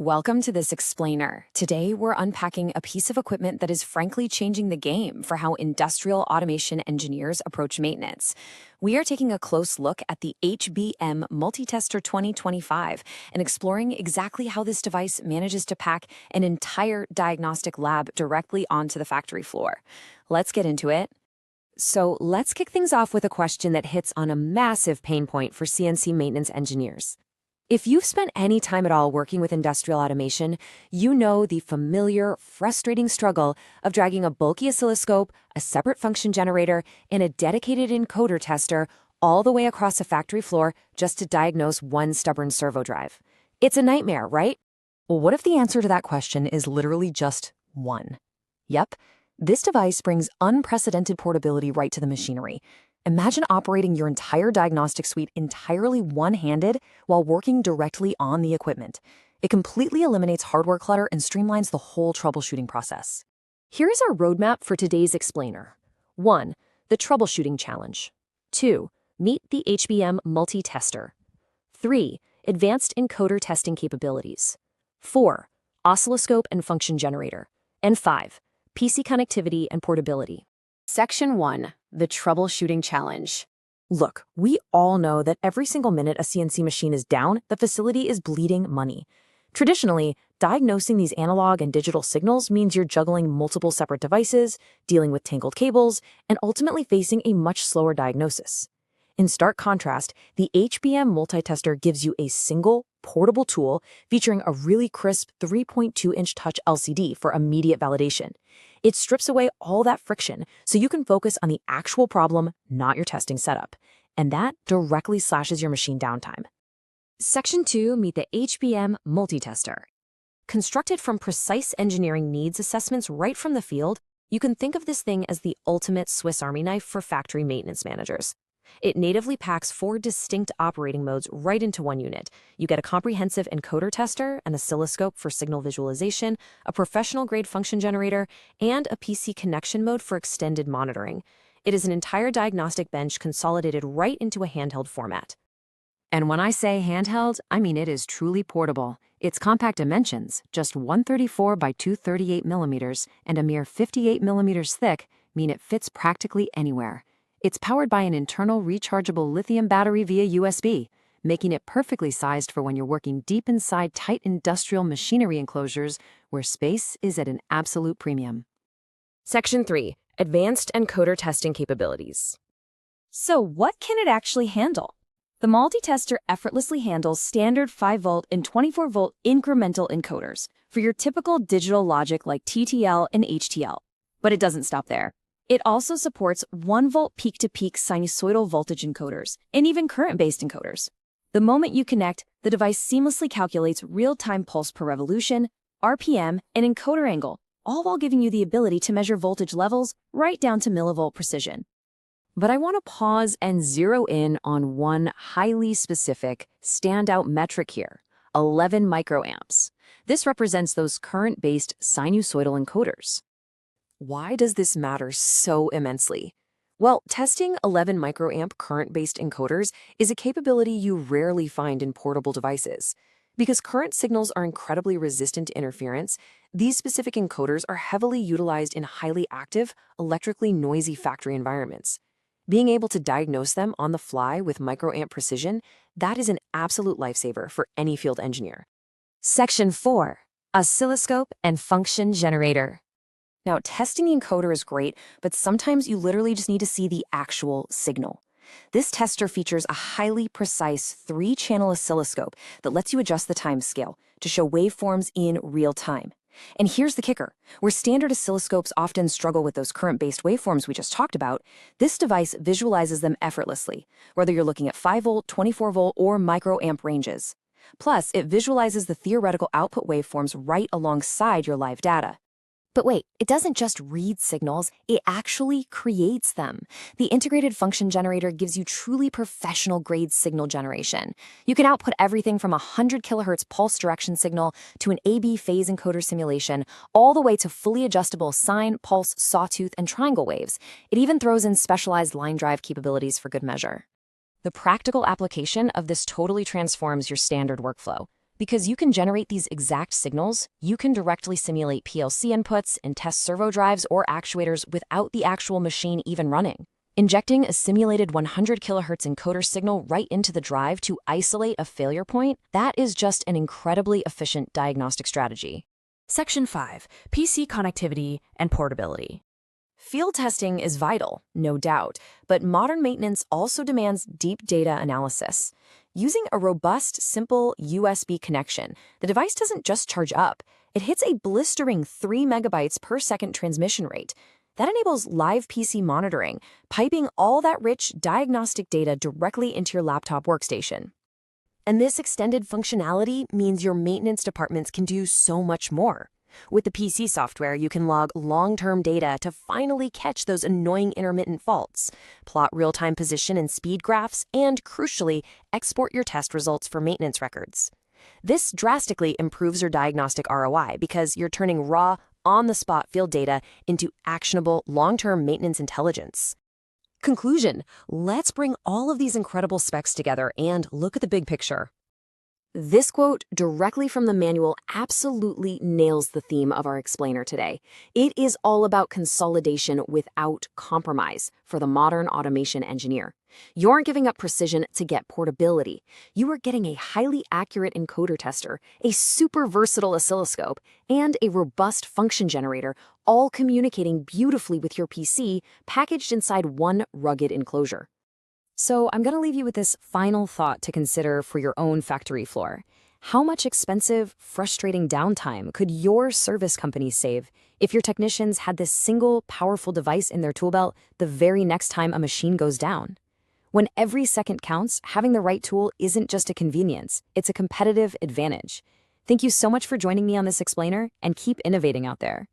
Welcome to this explainer. Today, we're unpacking a piece of equipment that is frankly changing the game for how industrial automation engineers approach maintenance. We are taking a close look at the HBM Multi Tester 2025 and exploring exactly how this device manages to pack an entire diagnostic lab directly onto the factory floor. Let's get into it. So let's kick things off with a question that hits on a massive pain point for CNC maintenance engineers. If you've spent any time at all working with industrial automation, you know the familiar, frustrating struggle of dragging a bulky oscilloscope, a separate function generator, and a dedicated encoder tester all the way across a factory floor just to diagnose one stubborn servo drive. It's a nightmare, right? Well, what if the answer to that question is literally just one? Yep, this device brings unprecedented portability right to the machinery. Imagine operating your entire diagnostic suite entirely one-handed while working directly on the equipment. It completely eliminates hardware clutter and streamlines the whole troubleshooting process. Here is our roadmap for today's explainer. 1. The troubleshooting challenge. 2. Meet the HBM Multi Tester. 3. Advanced encoder testing capabilities. 4. Oscilloscope and function generator. And 5. PC connectivity and portability. Section 1. The Troubleshooting Challenge. Look, we all know that every single minute a CNC machine is down, the facility is bleeding money. Traditionally, diagnosing these analog and digital signals means you're juggling multiple separate devices, dealing with tangled cables, and ultimately facing a much slower diagnosis. In stark contrast, the HBM Multi Tester gives you a single, portable tool featuring a really crisp 3.2-inch touch LCD for immediate validation. It strips away all that friction so you can focus on the actual problem, not your testing setup. And that directly slashes your machine downtime. Section 2, meet the HBM Multi Tester. Constructed from precise engineering needs assessments right from the field, you can think of this thing as the ultimate Swiss Army knife for factory maintenance managers. It natively packs 4 distinct operating modes right into one unit. You get a comprehensive encoder tester, an oscilloscope for signal visualization, a professional-grade function generator, and a PC connection mode for extended monitoring. It is an entire diagnostic bench consolidated right into a handheld format. And when I say handheld, I mean it is truly portable. Its compact dimensions, just 134 by 238 millimeters and a mere 58 millimeters thick, mean it fits practically anywhere. It's powered by an internal rechargeable lithium battery via USB, making it perfectly sized for when you're working deep inside tight industrial machinery enclosures where space is at an absolute premium. Section 3. Advanced encoder testing capabilities. So what can it actually handle? The Multi Tester effortlessly handles standard 5-volt and 24-volt incremental encoders for your typical digital logic like TTL and HTL. But it doesn't stop there. It also supports 1-volt peak-to-peak sinusoidal voltage encoders, and even current-based encoders. The moment you connect, the device seamlessly calculates real-time pulse per revolution, RPM, and encoder angle, all while giving you the ability to measure voltage levels right down to millivolt precision. But I want to pause and zero in on one highly specific, standout metric here, 11 microamps. This represents those current-based sinusoidal encoders. Why does this matter so immensely? Well, testing 11 microamp current-based encoders is a capability you rarely find in portable devices. Because current signals are incredibly resistant to interference, these specific encoders are heavily utilized in highly active, electrically noisy factory environments. Being able to diagnose them on the fly with microamp precision, that is an absolute lifesaver for any field engineer. Section 4. Oscilloscope and function generator. Now, testing the encoder is great, but sometimes you literally just need to see the actual signal. This tester features a highly precise 3-channel oscilloscope that lets you adjust the time scale to show waveforms in real time. And here's the kicker. Where standard oscilloscopes often struggle with those current-based waveforms we just talked about, this device visualizes them effortlessly, whether you're looking at 5-volt, 24-volt, or microamp ranges. Plus, it visualizes the theoretical output waveforms right alongside your live data. But wait, it doesn't just read signals, it actually creates them. The integrated function generator gives you truly professional-grade signal generation. You can output everything from a 100 kHz pulse direction signal to an AB phase encoder simulation, all the way to fully adjustable sine, pulse, sawtooth, and triangle waves. It even throws in specialized line drive capabilities for good measure. The practical application of this totally transforms your standard workflow. Because you can generate these exact signals, you can directly simulate PLC inputs and test servo drives or actuators without the actual machine even running. Injecting a simulated 100 kHz encoder signal right into the drive to isolate a failure point, that is just an incredibly efficient diagnostic strategy. Section 5. PC connectivity and portability. Field testing is vital, no doubt, but modern maintenance also demands deep data analysis. Using a robust, simple USB connection, the device doesn't just charge up, it hits a blistering 3 megabytes per second transmission rate. That enables live PC monitoring, piping all that rich diagnostic data directly into your laptop workstation. And this extended functionality means your maintenance departments can do so much more. With the PC software, you can log long-term data to finally catch those annoying intermittent faults, plot real-time position and speed graphs, and, crucially, export your test results for maintenance records. This drastically improves your diagnostic ROI because you're turning raw, on-the-spot field data into actionable, long-term maintenance intelligence. Conclusion: let's bring all of these incredible specs together and look at the big picture. This quote directly from the manual absolutely nails the theme of our explainer today. It is all about consolidation without compromise for the modern automation engineer. You aren't giving up precision to get portability. You are getting a highly accurate encoder tester, a super versatile oscilloscope, and a robust function generator, all communicating beautifully with your PC, packaged inside one rugged enclosure. So I'm going to leave you with this final thought to consider for your own factory floor. How much expensive, frustrating downtime could your service company save if your technicians had this single, powerful device in their tool belt the very next time a machine goes down? When every second counts, having the right tool isn't just a convenience, it's a competitive advantage. Thank you so much for joining me on this explainer, and keep innovating out there.